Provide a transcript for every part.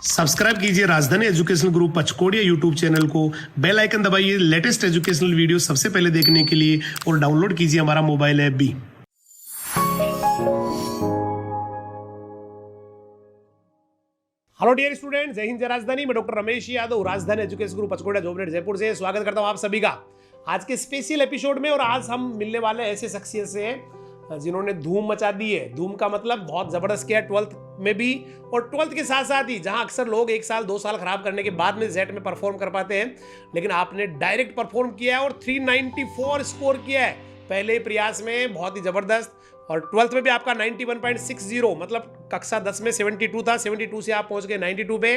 Subscribe कीजिए राजधानी educational group पचकोड़िया YouTube channel को, बेल आइकन दबाइए लेटेस्ट एजुकेशनल वीडियो सबसे पहले देखने के लिए और डाउनलोड कीजिए हमारा मोबाइल ऐप भी। हेलो डियर स्टूडेंट, जय हिंद जय राजधानी। मैं डॉक्टर रमेश यादव, राजधानी एजुकेशन ग्रुप पचकोड़िया जोबनेट जयपुर से स्वागत करता हूं आप सभी का आज के स्पेशल एपिसोड में। और आज हम मिलने वाले ऐसे शख्सियत से जिन्होंने धूम मचा दी है। धूम का मतलब बहुत जबरदस्त किया 12th में भी, और 12th के साथ साथ ही जहां अक्सर लोग 1 साल 2 साल खराब करने के बाद में जेट में परफॉर्म कर पाते हैं, लेकिन आपने डायरेक्ट परफॉर्म किया है और 394 स्कोर किया है पहले प्रयास में, बहुत ही जबरदस्त। और 12th में भी आपका 91.60, मतलब कक्षा 10 में 72 था, 72 से आप पहुंच गए 92 पे,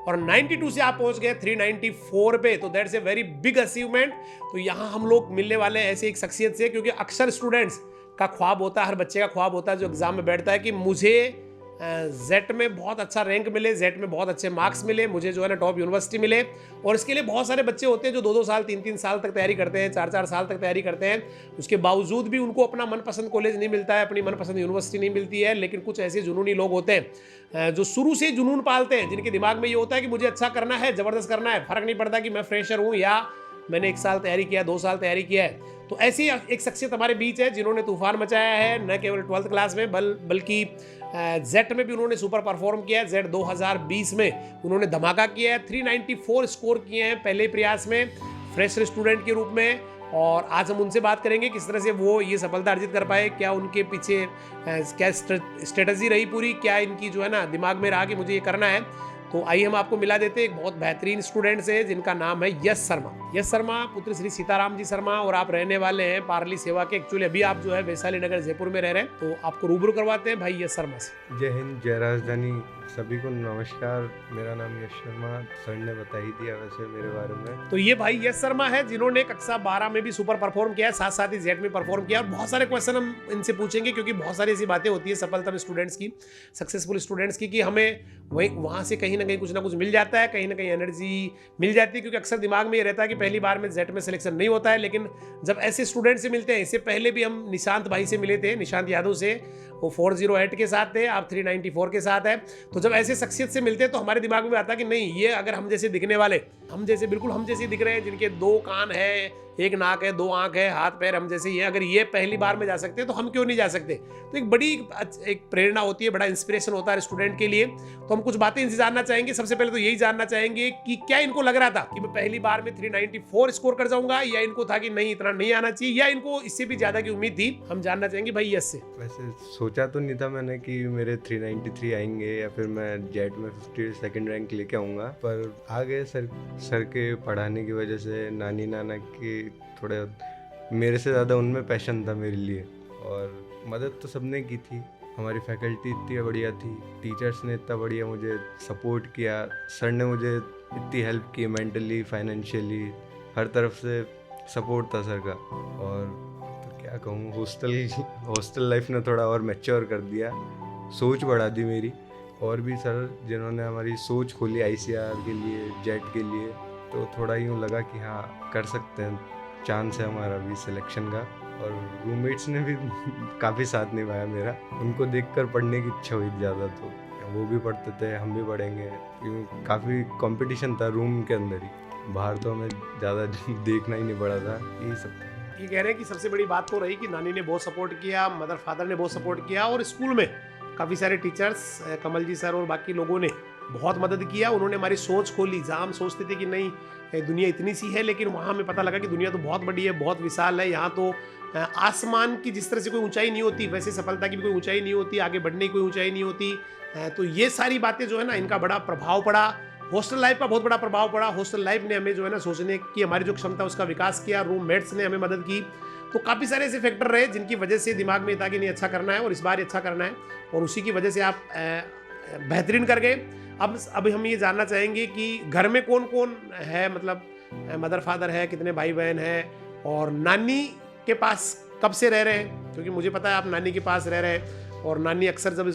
और 92 से आप पहुंच गए 394 पे। तो that's a very big achievement. तो यहाँ हम लोग मिलने वाले हैं ऐसे एक शख्सियत से, क्योंकि अक्सर स्टूडेंट्स का ख्वाब होता है, हर बच्चे का ख्वाब होता है जो एग्जाम में बैठता है कि मुझे जेट में बहुत अच्छा रैंक मिले, जेट में बहुत अच्छे मार्क्स मिले, मुझे जो है ना टॉप यूनिवर्सिटी मिले। और इसके लिए बहुत सारे बच्चे होते हैं जो 2-2 साल 3-3 साल तक तैयारी करते हैं, 4-4 साल तक तैयारी करते हैं, उसके बावजूद भी उनको अपना मनपसंद कॉलेज नहीं मिलता है, अपनी मनपसंद यूनिवर्सिटी नहीं मिलती है। लेकिन कुछ ऐसे जुनूनी लोग होते हैं जो शुरू से जुनून पालते हैं, जिनके दिमाग में ये होता है कि मुझे अच्छा करना है, जबरदस्त करना है, फर्क नहीं पड़ता कि मैं फ्रेशर हूँ या मैंने 1 साल तैयारी किया, 2 साल तैयारी किया है। तो ऐसी एक शख्सियत हमारे बीच है जिन्होंने तूफान मचाया है, न केवल 12th क्लास में बल्कि जेट में भी उन्होंने सुपर परफॉर्म किया है। जेट 2020 में उन्होंने धमाका किया है, 394 स्कोर किए हैं पहले प्रयास में फ्रेशर स्टूडेंट के रूप में। और आज हम उनसे बात करेंगे किस तरह से वो ये सफलता अर्जित कर पाए, क्या उनके पीछे क्या स्ट्रेटजी रही पूरी, क्या इनकी जो है ना दिमाग में रहा कि मुझे ये करना है। तो आइए हम आपको मिला देते हैं एक बहुत बेहतरीन स्टूडेंट से जिनका नाम है यश शर्मा। यश शर्मा पुत्र श्री सीताराम जी शर्मा, और आप रहने वाले हैं पारली सेवा के। एक्चुअली अभी आप जो है वैशाली नगर जयपुर में रह रहे हैं। तो आपको रूबरू करवाते हैं भाई यश शर्मा से। जय हिंद जय राजधानी, सभी को नमस्कार। मेरा नाम यश शर्मा, सर ने बता ही दिया वैसे मेरे बारे में। तो ये भाई यश शर्मा है जिन्होंने कक्षा 12 में भी सुपर परफॉर्म किया, साथ साथ ही जेट में परफॉर्म किया। और बहुत सारे क्वेश्चन हम इनसे पूछेंगे, क्योंकि बहुत सारी ऐसी बातें होती है सफलता में स्टूडेंट्स की, सक्सेसफुल स्टूडेंट्स की, कि हमें वहाँ से कहीं ना कुछ मिल जाता है, कहीं ना कहीं एनर्जी मिल जाती है। क्योंकि अक्सर दिमाग में ये रहता है कि पहली बार में जेट में सिलेक्शन नहीं होता है। लेकिन जब ऐसे स्टूडेंट से मिलते हैं, इससे पहले भी हम निशांत भाई से मिले थे, निशांत यादव से, वो 408 के साथ थे, आप 394 के साथ है। तो जब ऐसे शख्सियत से मिलते हैं तो हमारे दिमाग में आता है कि नहीं, ये अगर हम जैसे दिखने वाले, हम जैसे बिल्कुल हम जैसे दिख रहे हैं, जिनके 2 कान है, 1 नाक है, 2 आंख है, हाथ पैर हम जैसे ही है, अगर ये पहली बार में जा सकते हैं तो हम क्यों नहीं जा सकते। तो एक बड़ी एक प्रेरणा होती है, बड़ा इंस्पिरेशन होता है स्टूडेंट के लिए। तो हम कुछ बातें इनसे जानना चाहेंगे। सबसे पहले तो यही जानना चाहेंगे कि क्या इनको लग रहा था कि मैं पहली बार में 394 स्कोर कर जाऊंगा, या इनको था कि नहीं इतना नहीं आना चाहिए, या इनको इससे भी ज्यादा की उम्मीद थी। हम जानना चाहेंगे भाई यस से। वैसे सोचा तो नहीं था मैंने कि मेरे 393 आएंगे या फिर मैं जेट में 52nd रैंक लेके आऊँगा, पर आ गए सर के पढ़ाने की वजह से, नानी नाना की थोड़े मेरे से ज़्यादा उनमें पैशन था मेरे लिए। और मदद तो सबने की थी, हमारी फैकल्टी इतनी बढ़िया थी, टीचर्स ने इतना बढ़िया मुझे सपोर्ट किया, सर ने मुझे इतनी हेल्प की, मेंटली फाइनेंशियली हर तरफ से सपोर्ट था सर का। और तो क्या कहूँ, हॉस्टल लाइफ ने थोड़ा और मैच्योर कर दिया, सोच बढ़ा दी मेरी। और भी सर जिन्होंने हमारी सोच खोली ICR के लिए, जेट के लिए, तो थोड़ा यूँ लगा कि हाँ कर सकते हैं, चांस है हमारा भी सिलेक्शन का। और रूममेट्स ने भी काफ़ी साथ निभाया मेरा, उनको देखकर पढ़ने की इच्छा हुई ज़्यादा, तो वो भी पढ़ते थे, हम भी पढ़ेंगे, क्योंकि काफ़ी कंपटीशन था रूम के अंदर ही, बाहर तो हमें ज़्यादा देखना ही नहीं पड़ा था। यही सब ये कह रहे हैं कि सबसे बड़ी बात तो रही कि नानी ने बहुत सपोर्ट किया, मदर फादर ने बहुत सपोर्ट किया, और स्कूल में काफ़ी सारे टीचर्स, कमल जी सर और बाकी लोगों ने बहुत मदद किया। उन्होंने हमारी सोच खोली। जहाँ हम सोचते थे कि नहीं दुनिया इतनी सी है, लेकिन वहाँ हमें पता लगा कि दुनिया तो बहुत बड़ी है, बहुत विशाल है। यहाँ तो आसमान की जिस तरह से कोई ऊंचाई नहीं होती, वैसे सफलता की भी कोई ऊंचाई नहीं होती, आगे बढ़ने की कोई ऊंचाई नहीं होती। तो ये सारी बातें जो है ना, इनका बड़ा प्रभाव पड़ा। हॉस्टल लाइफ का बहुत बड़ा प्रभाव पड़ा। हॉस्टल लाइफ ने हमें जो है ना सोचने की हमारी जो क्षमता उसका विकास किया। रूममेट्स ने हमें मदद की। तो काफ़ी सारे ऐसे फैक्टर रहे जिनकी वजह से दिमाग में था कि नहीं अच्छा करना है और इस बार अच्छा करना है, और उसी की वजह से आप बेहतरीन कर गए। अब हम ये जानना चाहेंगे कि घर में कौन कौन है, मतलब मदर फादर है, कितने भाई बहन हैं, और नानी के पास कब से रह रहे हैं, क्योंकि मुझे पता है आप नानी के पास रह रहे हैं। और नानी अक्सर जब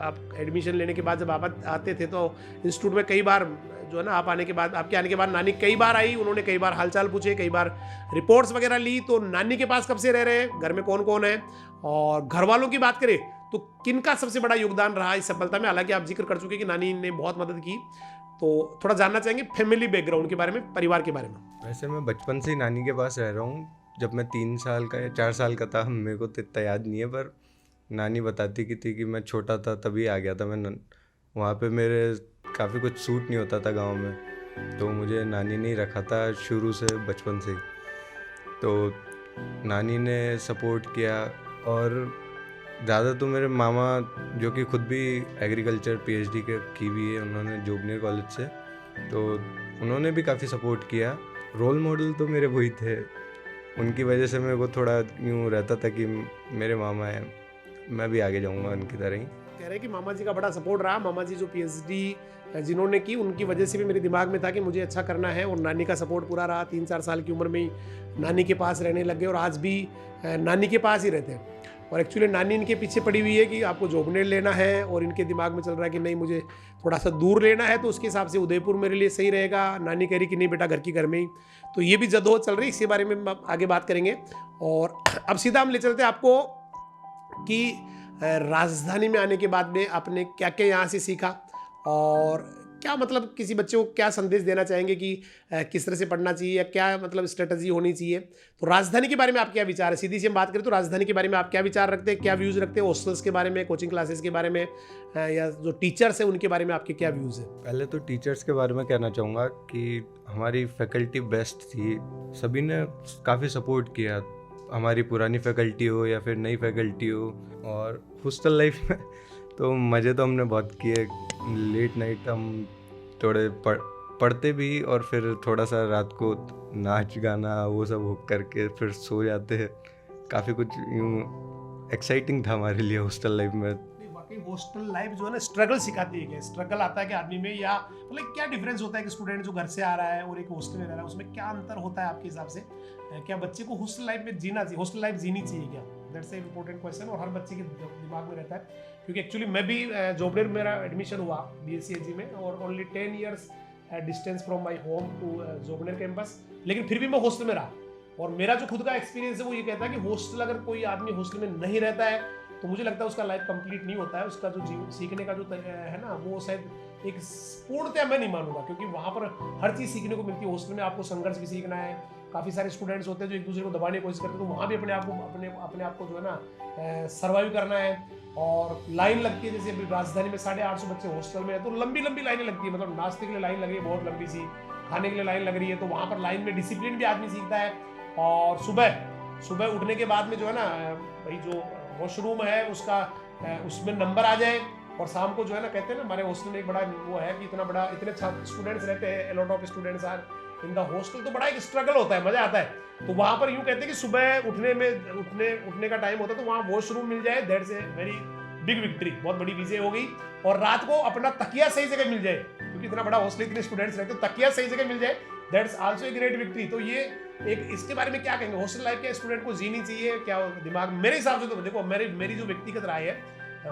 आप एडमिशन लेने के बाद जब आप आते थे तो इंस्टीट्यूट में कई बार जो है ना, आप आने के बाद, आपके आने के बाद नानी कई बार आई, उन्होंने कई बार हालचाल पूछे, कई बार रिपोर्ट्स वगैरह ली। तो नानी के पास कब से रह रहे हैं, घर में कौन कौन है, और घर वालों की बात करें तो किनका सबसे बड़ा योगदान रहा इस सफलता में? हालांकि आप जिक्र कर चुके कि नानी ने बहुत मदद की, तो थोड़ा जानना चाहेंगे फैमिली बैकग्राउंड के बारे में, परिवार के बारे में। वैसे मैं बचपन से ही नानी के पास रह रहा हूँ। जब मैं 3 साल का या 4 साल का था, मेरे को तो इतना याद नहीं है, पर नानी बताती की थी कि मैं छोटा था तभी आ गया था मैं। वहाँ पे मेरे काफ़ी कुछ सूट नहीं होता था गांव में, तो मुझे नानी ने ही रखा था शुरू से, बचपन से ही। तो नानी ने सपोर्ट किया, और ज़्यादा तो मेरे मामा, जो कि खुद भी एग्रीकल्चर PhD की हुई है उन्होंने जोबनेर कॉलेज से, तो उन्होंने भी काफ़ी सपोर्ट किया। रोल मॉडल तो मेरे वही थे, उनकी वजह से मेरे को थोड़ा यूँ रहता था कि मेरे मामा हैं, मैं भी आगे जाऊँगा उनकी तरह ही। कह रहे हैं कि मामा जी का बड़ा सपोर्ट रहा। मामा जी जो PhD जिन्होंने की, उनकी वजह से भी मेरे दिमाग में था कि मुझे अच्छा करना है, और नानी का सपोर्ट पूरा रहा। 3-4 साल की उम्र में ही नानी के पास रहने लग गए, और आज भी नानी के पास ही रहते हैं। और एक्चुअली नानी इनके पीछे पड़ी हुई है कि आपको जोबनेर लेना है, और इनके दिमाग में चल रहा है कि नहीं मुझे थोड़ा सा दूर लेना है, तो उसके हिसाब से उदयपुर मेरे लिए सही रहेगा। नानी कह रही कि नहीं बेटा, घर की घर में ही। तो ये भी जद्दोजहद चल रही है, इसके बारे में हम आगे बात करेंगे। और अब सीधा हम ले चलते हैं आपको कि राजधानी में आने के बाद में आपने क्या क्या यहाँ से सीखा, और क्या मतलब किसी बच्चे को क्या संदेश देना चाहेंगे कि किस तरह से पढ़ना चाहिए, या क्या मतलब स्ट्रेटजी होनी चाहिए। तो राजधानी के बारे में आप क्या विचार है? सीधी सी हम बात करें तो राजधानी के बारे में आप क्या विचार रखते हैं, क्या व्यूज़ रखते हैं? हॉस्टल्स के बारे में, कोचिंग क्लासेस के बारे में, या जो टीचर्स हैं उनके बारे में आपके क्या व्यूज़ हैं? पहले तो टीचर्स के बारे में कहना चाहूँगा कि हमारी फैकल्टी बेस्ट थी, सभी ने काफ़ी सपोर्ट किया, हमारी पुरानी फैकल्टी हो या फिर नई फैकल्टी हो। और हॉस्टल लाइफ में तो मज़े तो हमने बहुत किए। लेट नाइट हम थोड़े पढ़ते भी, और फिर थोड़ा सा रात को नाच गाना वो सब हो करके फिर सो जाते हैं। काफ़ी कुछ यूँ एक्साइटिंग था हमारे लिए हॉस्टल लाइफ में। वाकई हॉस्टल लाइफ जो है ना, स्ट्रगल सिखाती है। क्या स्ट्रगल आता है कि आदमी में, या मतलब क्या डिफरेंस होता है कि स्टूडेंट जो घर से आ रहा है और एक हॉस्टल में रह रहा है, उसमें क्या अंतर होता है आपके हिसाब से? क्या बच्चे को हॉस्टल लाइफ में जीना चाहिए, हॉस्टल लाइफ जीनी चाहिए क्या? दैट्स ए इंपॉर्टेंट क्वेश्चन, और हर बच्चे के दिमाग में रहता है। क्योंकि एक्चुअली मैं भी जोबनेर में मेरा एडमिशन हुआ BSc AG में, और only 10 years distance from my home to Jobner campus, लेकिन फिर भी मैं हॉस्टल में रहा। और मेरा जो खुद का एक्सपीरियंस है वो ये कहता है कि हॉस्टल, अगर कोई आदमी हॉस्टल में नहीं रहता है तो मुझे लगता है उसका लाइफ कंप्लीट नहीं होता है। उसका जो जीवन सीखने का जो है ना, वो शायद एक पूर्णतः मैं नहीं मानूंगा, क्योंकि वहाँ पर हर चीज़ सीखने को मिलती है। हॉस्टल में आपको संघर्ष भी सीखना है। काफ़ी सारे स्टूडेंट्स होते हैं जो एक दूसरे को दबाने की कोशिश करते हैं, तो वहाँ भी अपने आप को जो है ना सर्वाइव करना है। और लाइन लगती है, जैसे अभी राजधानी में 850 बच्चे हॉस्टल में है, तो लंबी लंबी लाइनें लगती है। मतलब नाश्ते के लिए लाइन लग रही है बहुत लंबी सी, खाने के लिए लाइन लग रही है, तो वहाँ पर लाइन में डिसिप्लिन भी आदमी सीखता है। और सुबह उठने के बाद में जो है ना, भाई जो वॉशरूम है उसका उसमें नंबर आ जाए। और शाम को जो है ना, कहते हैं ना, हमारे हॉस्टल में एक बड़ा वो है कि इतने स्टूडेंट्स रहते हैं, a lot of students are in the hostel, तो बड़ा एक स्ट्रगल होता है, मजा आता है। तो वहाँ पर यूँ कहते हैं कि सुबह उठने का टाइम होता है, तो वहाँ वॉशरूम मिल जाए, that's a very big victory, बहुत बड़ी विजय हो गई। और रात को अपना तकिया सही जगह मिल जाए, क्योंकि इतना बड़ा हॉस्टल, इतने स्टूडेंट्स रहते हैं, तो तकिया सही जगह मिल जाए, that's also a great victory. तो ये एक, इसके बारे में क्या कहेंगे? हॉस्टल लाइफ के स्टूडेंट को जीनी चाहिए क्या दिमाग? मेरे हिसाब से तो देखो, मेरी जो व्यक्तिगत राय है,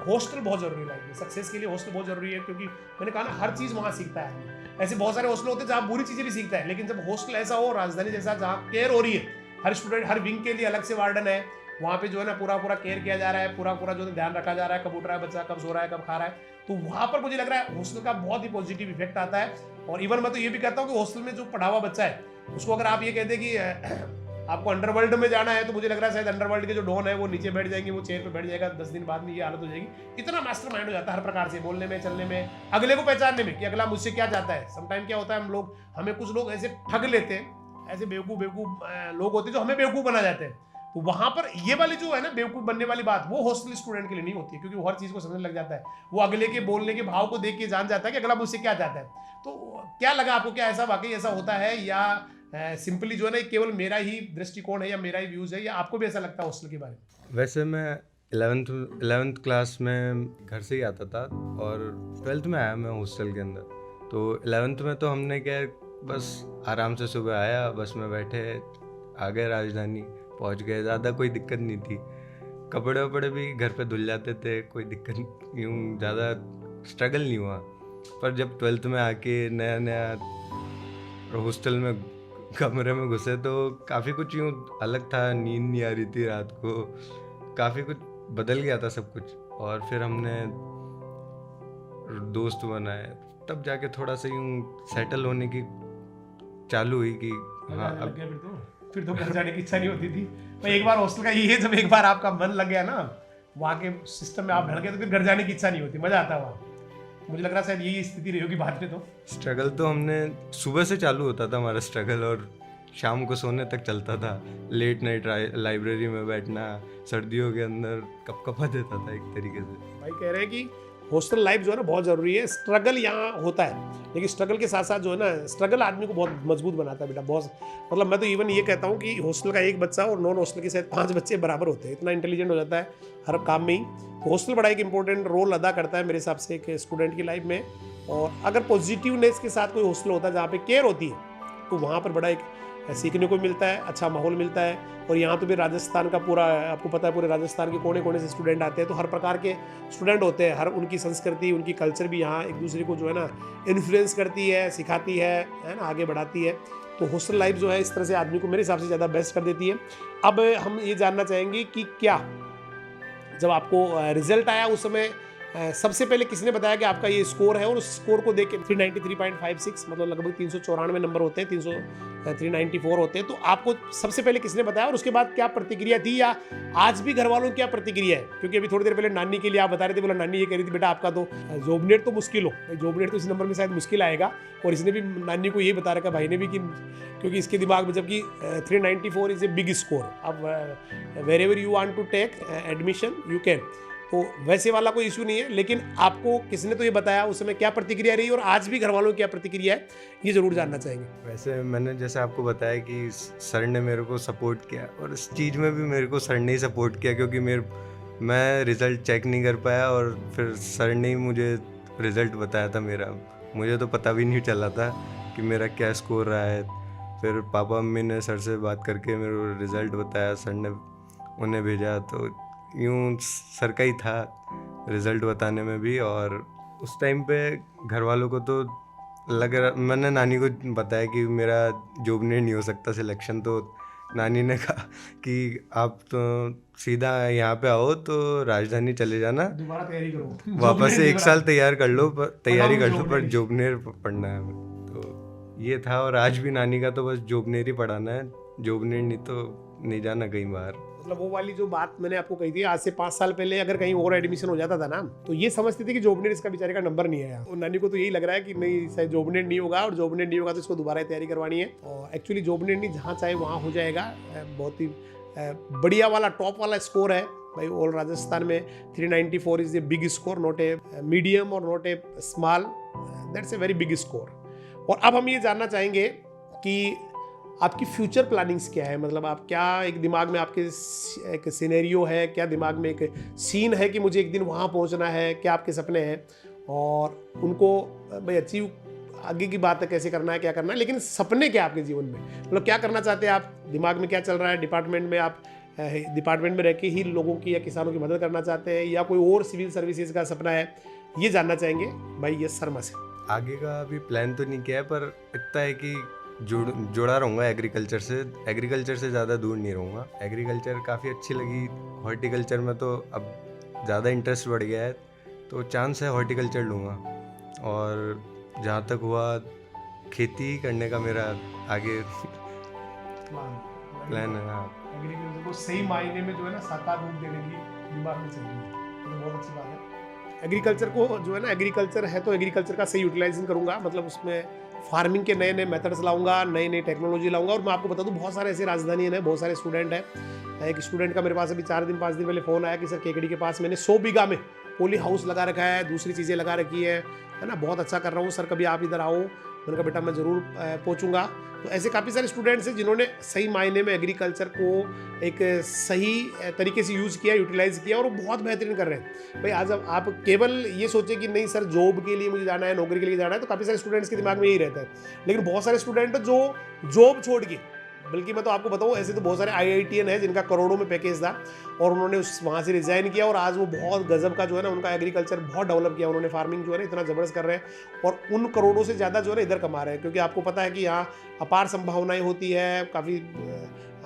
हॉस्टल बहुत जरूरी है लाइफ में, सक्सेस के लिए हॉस्टल बहुत जरूरी है। क्योंकि मैंने कहा ना, हर चीज़ वहाँ सीखता है आदमी। ऐसे बहुत सारे हॉस्टल होते हैं जहाँ बुरी चीज़ें भी सीखता है, लेकिन जब हॉस्टल ऐसा हो, राजधानी जैसा, जहाँ केयर हो रही है, हर स्टूडेंट, हर विंग के लिए अलग से वार्डन है, वहाँ पे जो है ना पूरा केयर किया जा रहा है, पूरा जो है ध्यान रखा जा रहा है, कब उठ रहा है बच्चा, कब सो रहा है, कब खा रहा है, तो वहाँ पर मुझे लग रहा है हॉस्टल का बहुत ही पॉजिटिव इफेक्ट आता है। और इवन मैं तो ये भी कहता हूँ कि हॉस्टल में जो पढ़ा हुआ बच्चा है, उसको अगर आप ये कहते कि आपको अंडरवर्ल्ड में जाना है, तो मुझे लग रहा है शायद अंडरवर्ल्ड के जो डॉन है वो नीचे बैठ जाएंगे, वो चेयर पे बैठ जाएगा, 10 दिन बाद में ये हालत हो जाएगी। इतना मास्टर माइंड हो जाता है हर प्रकार से, बोलने में, चलने में, अगले को पहचानने में कि अगला मुझसे क्या चाहता है। समटाइम क्या होता है, हमें कुछ लोग ऐसे ठग लेते हैं, ऐसे बेवकूफ़ लोग होते हैं जो हमें बेवकूफ़ बना जाते हैं। तो वहाँ पर ये वाली जो है ना बेवकूफ़ बनने वाली बात, वो हॉस्टल स्टूडेंट के लिए नहीं होती है, क्योंकि वो हर चीज़ को समझने लग जाता है। वो अगले के बोलने के भाव को देख के जान जाता है कि अगला मुझसे क्या चाहता है। तो क्या लगा आपको, क्या ऐसा वाकई ऐसा होता है, या सिंपली जो है ना केवल मेरा ही दृष्टिकोण है, या मेरा ही व्यूज़ है, या आपको भी ऐसा लगता है हॉस्टल के बारे में? वैसे मैं 11th क्लास में घर से ही आता था, और 12th में आया मैं हॉस्टल के अंदर। तो 11th में तो हमने क्या, बस आराम से सुबह आया, बस में बैठे, आ गए राजधानी, पहुंच गए, ज़्यादा कोई दिक्कत नहीं थी। कपड़े वपड़े भी घर पे धुल जाते थे, कोई दिक्कत यूँ ज़्यादा स्ट्रगल नहीं हुआ। पर जब 12th में आके नया हॉस्टल में कमरे में घुसे, तो काफ़ी कुछ यूँ अलग था, नींद नहीं आ रही थी रात को, काफ़ी कुछ बदल गया था सब कुछ। और फिर हमने दोस्त बनाए, तब जाके थोड़ा सा यूँ सेटल होने की चालू हुई कि हाँ लग अब गया फिर तो घर जाने की इच्छा नहीं होती थी भाई। एक बार हॉस्टल का ये है, जब एक बार आपका मन लग गया ना वहाँ के सिस्टम में आप ढल गए तो फिर घर जाने की इच्छा नहीं होती, मजा आता है वहाँ। मुझे लग रहा है शायद यही स्थिति रही होगी बाद में। तो स्ट्रगल तो हमने सुबह से चालू होता था हमारा स्ट्रगल, और शाम को सोने तक चलता था। लेट नाइट लाइब्रेरी में बैठना, सर्दियों के अंदर कपकपा देता था एक तरीके से। भाई कह रहे हैं कि हॉस्टल लाइफ जो है ना बहुत ज़रूरी है। स्ट्रगल यहाँ होता है, लेकिन स्ट्रगल के साथ साथ जो है ना, स्ट्रगल आदमी को बहुत मजबूत बनाता है बेटा, बहुत। मतलब मैं तो इवन ये कहता हूँ कि हॉस्टल का एक बच्चा और नॉन हॉस्टल के शायद 5 बच्चे बराबर होते हैं, इतना इंटेलिजेंट हो जाता है हर काम में ही। हॉस्टल बड़ा एक इंपॉर्टेंट रोल अदा करता है मेरे हिसाब से एक स्टूडेंट की लाइफ में। और अगर पॉजिटिवनेस के साथ कोई हॉस्टल होता है जहाँ पे केयर होती है, तो वहाँ पर बड़ा एक सीखने को मिलता है, अच्छा माहौल मिलता है। और यहाँ तो भी राजस्थान का पूरा, आपको पता है, पूरे राजस्थान के कोने कोने से स्टूडेंट आते हैं, तो हर प्रकार के स्टूडेंट होते हैं। हर उनकी संस्कृति, उनकी कल्चर भी यहाँ एक दूसरे को जो है ना इन्फ्लुएंस करती है, सिखाती है ना, आगे बढ़ाती है। तो हॉस्टल लाइफ जो है इस तरह से आदमी को मेरे हिसाब से ज़्यादा बेस्ट कर देती है। अब हम ये जानना चाहेंगे कि क्या जब आपको रिजल्ट आया उस समय सबसे पहले किसने बताया कि आपका ये स्कोर है, और उस स्कोर को देख के 393.56 मतलब लगभग 394 नंबर होते हैं, 394 होते हैं, तो आपको सबसे पहले किसने बताया और उसके बाद क्या प्रतिक्रिया थी, या आज भी घर वालों की क्या प्रतिक्रिया है? क्योंकि अभी थोड़ी देर पहले नानी के लिए आप बता रहे थे, बोला नानी ये कह रही थी बेटा आपका तो जॉबनेट तो मुश्किल हो, जॉबनेट तो इस नंबर में शायद मुश्किल आएगा। और इसने भी नानी को यही बता रखा भाई ने भी कि क्योंकि इसके दिमाग में जबकि 394 इज ए बिग स्कोर। अब wherever you want to take admission you can, तो वैसे वाला कोई इशू नहीं है। लेकिन आपको किसने तो ये बताया, उस समय क्या प्रतिक्रिया रही और आज भी घर वालों की क्या प्रतिक्रिया है, ये जरूर जानना चाहेंगे। वैसे मैंने जैसे आपको बताया कि सर ने मेरे को सपोर्ट किया, और इस चीज़ में भी मेरे को सर ने ही सपोर्ट किया, क्योंकि मैं रिज़ल्ट चेक नहीं कर पाया, और फिर सर ने ही मुझे रिज़ल्ट बताया था मेरा। मुझे तो पता भी नहीं चला था कि मेरा क्या स्कोर रहा है। फिर पापा मम्मी ने सर से बात करके मेरे को रिज़ल्ट बताया, सर ने उन्हें भेजा, तो यूँ सर का ही था रिज़ल्ट बताने में भी। और उस टाइम पे घर वालों को तो लग रहा, मैंने नानी को बताया कि मेरा जॉबनेट नहीं हो सकता सिलेक्शन, तो नानी ने कहा कि आप तो सीधा यहाँ पे आओ तो राजधानी चले जाना, दोबारा तैयारी करो, वापस से 1 साल तैयारी कर लो, पर जॉबनेट पढ़ना है। तो ये था, और आज भी नानी का तो बस जॉबनेट ही पढ़ाना है, जॉबनेट नहीं तो नहीं जाना कहीं बाहर। मतलब वो वाली जो बात मैंने आपको कही थी, आज से 5 साल पहले अगर कहीं और एडमिशन हो जाता था ना, तो ये समझते थे कि जॉबनेट इसका बेचारे का नंबर नहीं आया। और नानी को तो यही लग रहा है कि नहीं शायद जॉबनेट नहीं होगा, और जॉबनेट नहीं होगा तो इसको दोबारा तैयारी करवानी है। और एक्चुअली जॉबनेट नहीं, जहाँ चाहे वहाँ हो जाएगा। बहुत ही बढ़िया वाला टॉप वाला स्कोर है भाई। ऑल राजस्थान में 394 is a big score, not a medium और not a small, that's a very big score. और अब हम ये जानना चाहेंगे कि आपकी फ्यूचर प्लानिंग्स क्या है, मतलब आप क्या एक दिमाग में आपके एक सिनेरियो है, क्या दिमाग में एक सीन है कि मुझे एक दिन वहाँ पहुँचना है, क्या आपके सपने हैं और उनको भाई अचीव, आगे की बात है कैसे करना है, क्या करना है, लेकिन सपने क्या आपके जीवन में, मतलब क्या करना चाहते हैं आप, दिमाग में क्या चल रहा है, डिपार्टमेंट में आप डिपार्टमेंट में रह के ही लोगों की या किसानों की मदद करना चाहते हैं, या कोई और सिविल सर्विसेज का सपना है, ये जानना चाहेंगे भाई यस शर्मा से। आगे का अभी प्लान तो नहीं किया है, पर इतना है कि जुड़ा रहूँगा एग्रीकल्चर से ज़्यादा दूर नहीं रहूँगा। एग्रीकल्चर काफ़ी अच्छी लगी, हॉर्टिकल्चर में तो अब ज़्यादा इंटरेस्ट बढ़ गया है, तो चांस है हॉर्टिकल्चर लूँगा। और जहाँ तक हुआ खेती करने का मेरा आगे प्लान है। हाँ, एग्रीकल्चर को सही मायने में जो है ना साकार रूप देने की दिमाग में चाहिए, तो बहुत अच्छी बात है। एग्रीकल्चर को जो है ना, एग्रीकल्चर है तो एग्रीकल्चर का सही यूटिलाइजेशन करूँगा, मतलब उसमें फार्मिंग के नए नए मेथड्स लाऊंगा, नई नई टेक्नोलॉजी लाऊंगा। और मैं आपको बता दूं बहुत सारे ऐसे राजधानी है, बहुत सारे स्टूडेंट हैं। एक स्टूडेंट का मेरे पास अभी 4-5 दिन पहले फ़ोन आया कि सर केकड़ी के पास मैंने 100 बीघा में पोली हाउस लगा रखा है, दूसरी चीज़ें लगा रखी है ना, बहुत अच्छा कर रहा हूँ सर, कभी आप इधर आओ। मैंने कहा बेटा मैं ज़रूर पहुँचूँगा। तो ऐसे काफ़ी सारे स्टूडेंट्स हैं जिन्होंने सही मायने में एग्रीकल्चर को एक सही तरीके से यूज़ किया, यूटिलाइज़ किया, और वो बहुत बेहतरीन कर रहे हैं भाई। आज अब आप केवल ये सोचें कि नहीं सर जॉब के लिए मुझे जाना है, नौकरी के लिए जाना है, तो काफ़ी सारे स्टूडेंट्स के दिमाग में यही रहता है। लेकिन बहुत सारे स्टूडेंट जो जॉब छोड़ के, बल्कि मैं तो आपको बताऊं ऐसे तो बहुत सारे IITian हैं जिनका करोड़ों में पैकेज था, और उन्होंने वहाँ से रिजाइन किया, और आज वो बहुत गजब का जो है ना उनका एग्रीकल्चर बहुत डेवलप किया उन्होंने, फार्मिंग जो है ना इतना ज़बरदस्त कर रहे हैं, और उन करोड़ों से ज़्यादा जो है ना इधर कमा रहे हैं। क्योंकि आपको पता है कि यहाँ अपार संभावनाएं होती है, काफ़ी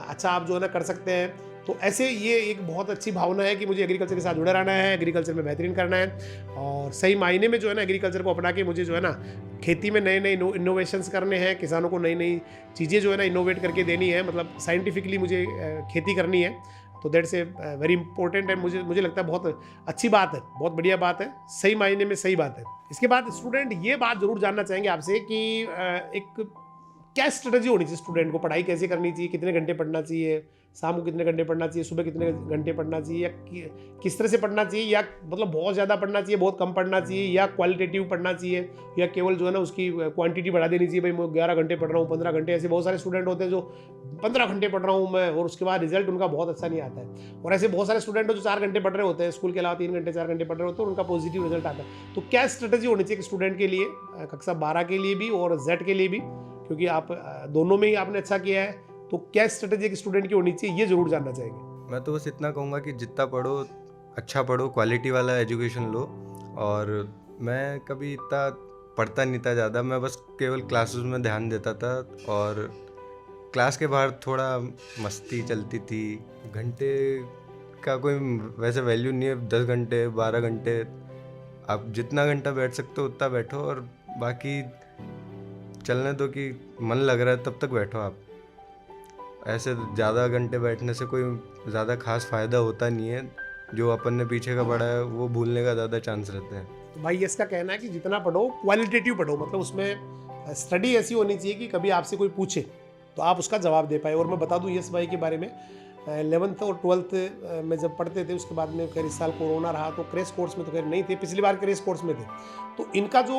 अच्छा आप जो है ना कर सकते हैं। तो ऐसे ये एक बहुत अच्छी भावना है कि मुझे एग्रीकल्चर के साथ जुड़े रहना है, एग्रीकल्चर में बेहतरीन करना है और सही मायने में जो है ना एग्रीकल्चर को अपना के मुझे जो है ना खेती में नए नए इनोवेशंस करने हैं, किसानों को नई नई चीज़ें जो है ना इनोवेट करके देनी है, मतलब साइंटिफिकली मुझे खेती करनी है। तो दैट्स ए वेरी इंपॉर्टेंट है, मुझे लगता है बहुत अच्छी बात है, बहुत बढ़िया बात है, सही मायने में सही बात है। इसके बाद स्टूडेंट ये बात जरूर जानना चाहेंगे आपसे कि एक क्या स्ट्रेटजी होनी चाहिए स्टूडेंट को, पढ़ाई कैसे करनी चाहिए, कितने घंटे पढ़ना चाहिए, शाम को कितने घंटे पढ़ना चाहिए, सुबह कितने घंटे पढ़ना चाहिए, या किस तरह से पढ़ना चाहिए, या मतलब बहुत ज़्यादा पढ़ना चाहिए, बहुत कम पढ़ना चाहिए, या क्वालिटेटिव पढ़ना चाहिए, या केवल जो है ना उसकी क्वांटिटी बढ़ा देनी चाहिए, भाई मैं 11 घंटे पढ़ रहा हूँ, 15 घंटे। ऐसे बहुत सारे स्टूडेंट होते हैं जो 15 घंटे पढ़ रहा हूँ मैं और उसके बाद रिजल्ट उनका बहुत अच्छा नहीं आता है। और ऐसे बहुत सारे स्टूडेंट जो 4 घंटे पढ़ रहे होते हैं, स्कूल के अलावा 3 घंटे 4 घंटे पढ़ रहे होते हैं, उनका पॉजिटिव रिजल्ट आता है। तो क्या स्ट्रेटजी होनी चाहिए स्टूडेंट के लिए, कक्षा 12 के लिए भी और जेड के लिए भी, क्योंकि आप दोनों में ही आपने अच्छा किया है, तो क्या स्ट्रेटजी एक स्टूडेंट की होनी चाहिए ये जरूर जानना चाहेंगे। मैं तो बस इतना कहूँगा कि जितना पढ़ो अच्छा पढ़ो, क्वालिटी वाला एजुकेशन लो। और मैं कभी इतना पढ़ता नहीं था ज़्यादा, मैं बस केवल क्लासेस में ध्यान देता था और क्लास के बाहर थोड़ा मस्ती चलती थी। घंटे का कोई वैसे वैल्यू नहीं है, 10 घंटे 12 घंटे आप जितना घंटा बैठ सकते हो उतना बैठो, और बाकी चलने दो कि मन लग रहा है तब तक बैठो आप। ऐसे ज़्यादा घंटे बैठने से कोई ज़्यादा खास फ़ायदा होता नहीं है, जो अपन ने पीछे का पढ़ा है वो भूलने का ज़्यादा चांस रहते हैं। तो भाई इसका कहना है कि जितना पढ़ो क्वालिटेटिव पढ़ो, मतलब उसमें स्टडी ऐसी होनी चाहिए कि कभी आपसे कोई पूछे तो आप उसका जवाब दे पाए। और मैं बता दूं यस भाई के बारे में, 11th और 12th में जब पढ़ते थे उसके बाद में खैर इस साल कोरोना रहा तो क्रैश कोर्स में तो खैर नहीं थे, पिछली बार क्रैश कोर्स में थे। तो इनका जो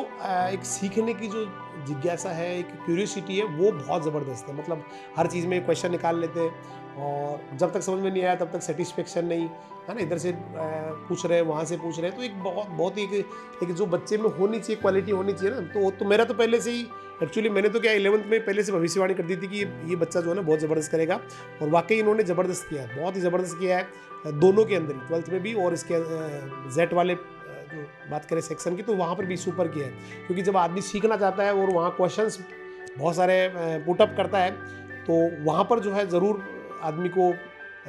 एक सीखने की जो जिज्ञासा है, एक क्यूरियोसिटी है, वो बहुत ज़बरदस्त है। मतलब हर चीज़ में क्वेश्चन निकाल लेते हैं और जब तक समझ में नहीं आया तब तक सेटिस्फेक्शन नहीं है ना, इधर से पूछ रहे वहाँ से पूछ रहे। तो एक बहुत ही एक जो बच्चे में होनी चाहिए क्वालिटी होनी चाहिए ना। तो मेरा तो पहले से ही एक्चुअली मैंने तो क्या 11th में पहले से भविष्यवाणी कर दी थी कि ये बच्चा जो है ना बहुत ज़बरदस्त करेगा, और वाकई इन्होंने ज़बरदस्त किया है, बहुत ही ज़बरदस्त किया है दोनों के अंदर ही, 12th में भी और इसके जेट वाले जो बात करें सेक्शन की तो वहाँ पर भी सुपर किया है। क्योंकि जब आदमी सीखना चाहता है और वहाँ क्वेश्चंस बहुत सारे पुटअप करता है तो वहाँ पर जो है ज़रूर आदमी को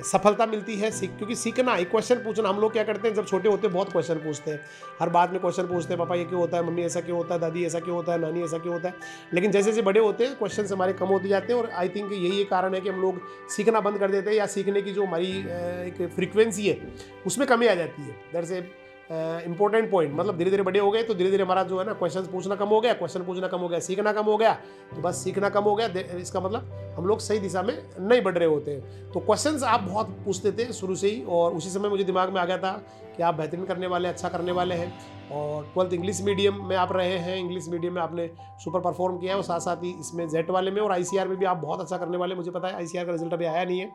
सफलता मिलती है। क्योंकि सीखना, एक क्वेश्चन पूछना, हम लोग क्या करते हैं जब छोटे होते हैं बहुत क्वेश्चन पूछते हैं, हर बात में क्वेश्चन पूछते हैं, पापा ये क्यों होता है, मम्मी ऐसा क्यों होता है, दादी ऐसा क्यों होता है, नानी ऐसा क्यों होता है। लेकिन जैसे जैसे बड़े होते हैं क्वेश्चन हमारे कम होते जाते हैं और आई थिंक यही एक कारण है कि हम लोग सीखना बंद कर देते हैं, या सीखने की जो हमारी एक फ्रीक्वेंसी है उसमें कमी आ जाती है। That's a important point. मतलब धीरे धीरे बड़े हो गए तो धीरे धीरे हमारा जो है ना क्वेश्चन पूछना कम हो गया, क्वेश्चन पूछना कम हो गया, सीखना कम हो गया। तो बस सीखना कम हो गया, इसका मतलब हम लोग सही दिशा में नहीं बढ़ रहे होते हैं। तो क्वेश्चंस आप बहुत पूछते थे शुरू से ही, और उसी समय मुझे दिमाग में आ गया था कि आप बेहतरीन करने वाले, अच्छा करने वाले हैं। और 12th इंग्लिश मीडियम में आप रहे हैं, इंग्लिश मीडियम में आपने सुपर परफॉर्म किया है, और साथ साथ ही इसमें जेट वाले में और ICR में भी आप बहुत अच्छा करने वाले, मुझे पता है। ICR का रिजल्ट अभी आया नहीं है।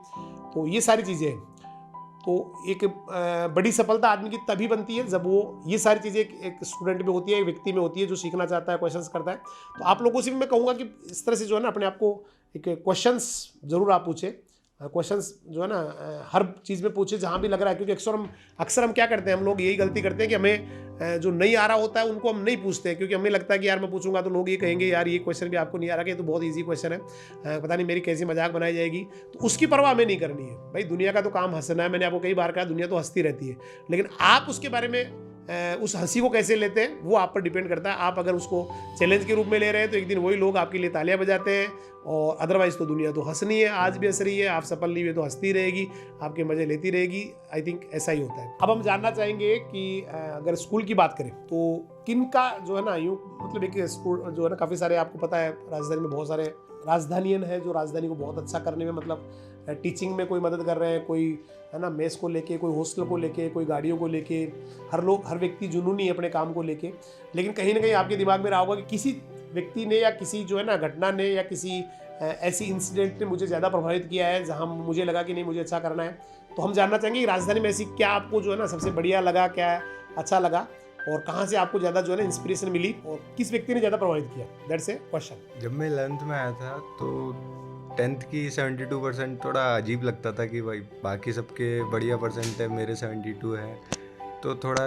तो ये सारी चीज़ें हैं। तो एक बड़ी सफलता आदमी की तभी बनती है जब वो ये सारी चीज़ें एक स्टूडेंट में होती है, एक व्यक्ति में होती है जो सीखना चाहता है, क्वेश्चंस करता है। तो आप लोगों से भी मैं कहूँगा कि इस तरह से जो है ना अपने आप को एक क्वेश्चंस ज़रूर आप पूछें। क्वेश्चंस जो है ना हर चीज़ में पूछे जहाँ भी लग रहा है। क्योंकि अक्सर हम क्या करते हैं, हम लोग यही गलती करते हैं कि हमें जो नहीं आ रहा होता है उनको हम नहीं पूछते हैं, क्योंकि हमें लगता है कि यार मैं पूछूंगा तो लोग ये कहेंगे यार ये क्वेश्चन भी आपको नहीं आ रहा, कि तो बहुत ईजी क्वेश्चन है, पता नहीं मेरी कैसी मजाक बनाई जाएगी। तो उसकी परवाह हमें नहीं करनी है। भाई दुनिया का तो काम हंसना है, मैंने आपको कई बार कहा दुनिया तो हंसती रहती है, लेकिन आप उसके बारे में उस हंसी को कैसे लेते हैं वो आप पर डिपेंड करता है। आप अगर उसको चैलेंज के रूप में ले रहे हैं तो एक दिन वही लोग आपके लिए तालियां बजाते हैं, और अदरवाइज तो दुनिया तो हंसनी है, आज भी हंस रही है, आप सफल नहीं हुए तो हंसती रहेगी, आपके मजे लेती रहेगी। आई थिंक ऐसा ही होता है। अब हम जानना चाहेंगे कि अगर स्कूल की बात करें तो किन का जो है ना यूँ मतलब एक स्कूल जो है ना, काफ़ी सारे आपको पता है राजधानी में बहुत सारे राजधानियन है जो राजधानी को बहुत अच्छा करने में मतलब टीचिंग में कोई मदद कर रहे हैं, कोई है ना मेस को लेके, कोई हॉस्टल को लेके, कोई गाड़ियों को लेके, हर व्यक्ति जुनूनी है अपने काम को लेके। लेकिन कहीं ना कहीं आपके दिमाग में रहा होगा कि किसी व्यक्ति ने या किसी जो है ना घटना ने या किसी ऐसी इंसिडेंट ने मुझे ज़्यादा प्रभावित किया है जहाँ मुझे लगा कि नहीं मुझे अच्छा करना है। तो हम जानना चाहेंगे कि राजधानी में ऐसी क्या आपको जो है ना सबसे बढ़िया लगा, क्या अच्छा लगा, और कहाँ से आपको ज़्यादा जो है ना इंस्पिरेशन मिली, और किस व्यक्ति ने ज़्यादा प्रभावित किया। That's a question. जब मैं 11th में आया था तो 10th की 72% थोड़ा अजीब लगता था कि भाई बाकी सबके बढ़िया परसेंट है, मेरे 72 है, तो थोड़ा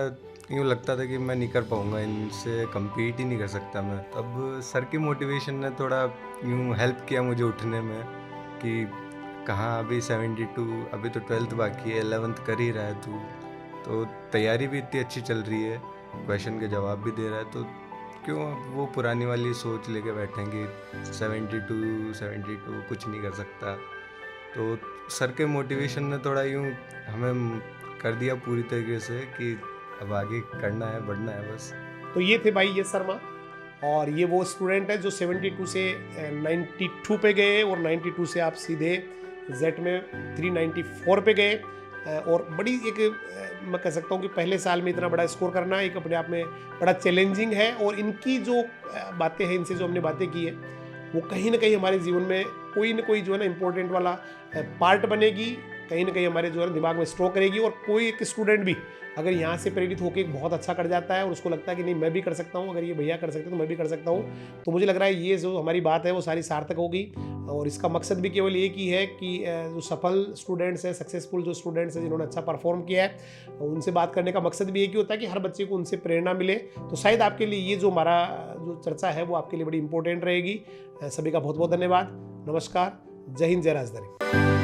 यूँ लगता था कि मैं नहीं कर पाऊँगा, इनसे compete ही नहीं कर सकता मैं। तब सर की मोटिवेशन ने थोड़ा यूँ हेल्प किया मुझे उठने में कि कहाँ अभी 72, अभी तो 12th बाकी है, 11th कर ही रहा है तू, तो तैयारी भी इतनी अच्छी चल रही है, क्वेश्चन के जवाब भी दे रहा है, तो क्यों अब वो पुरानी वाली सोच लेके बैठेंगे 72 कुछ नहीं कर सकता। तो सर के मोटिवेशन ने थोड़ा यूँ हमें कर दिया पूरी तरीके से कि अब आगे करना है, बढ़ना है बस। तो ये थे भाई यश शर्मा, और ये वो स्टूडेंट है जो 72 से 92 पे गए, और 92 से आप सीधे जेट में 394 पे गए। और बड़ी एक मैं कह सकता हूँ कि पहले साल में इतना बड़ा स्कोर करना एक अपने आप में बड़ा चैलेंजिंग है। और इनकी जो बातें हैं, इनसे जो हमने बातें की है, वो कहीं ना कहीं हमारे जीवन में कोई ना कोई जो है ना इम्पोर्टेंट वाला पार्ट बनेगी, कहीं ना कहीं हमारे जो है दिमाग में स्टोर करेगी। और कोई एक स्टूडेंट भी अगर यहाँ से प्रेरित होकर एक बहुत अच्छा कर जाता है और उसको लगता है कि नहीं मैं भी कर सकता हूँ, अगर ये भैया कर सकते हैं तो मैं भी कर सकता हूँ, तो मुझे लग रहा है ये जो हमारी बात है वो सारी सार्थक होगी। और इसका मकसद भी केवल एक ही है कि जो सफल स्टूडेंट्स हैं, सक्सेसफुल जो स्टूडेंट्स हैं जिन्होंने अच्छा परफॉर्म किया है, उनसे बात करने का मकसद भी एक ही होता है कि हर बच्चे को उनसे प्रेरणा मिले। तो शायद आपके लिए ये जो हमारा जो चर्चा है वो आपके लिए बड़ी इंपॉर्टेंट रहेगी। सभी का बहुत बहुत धन्यवाद। नमस्कार। जय हिंद, जय राजधानी।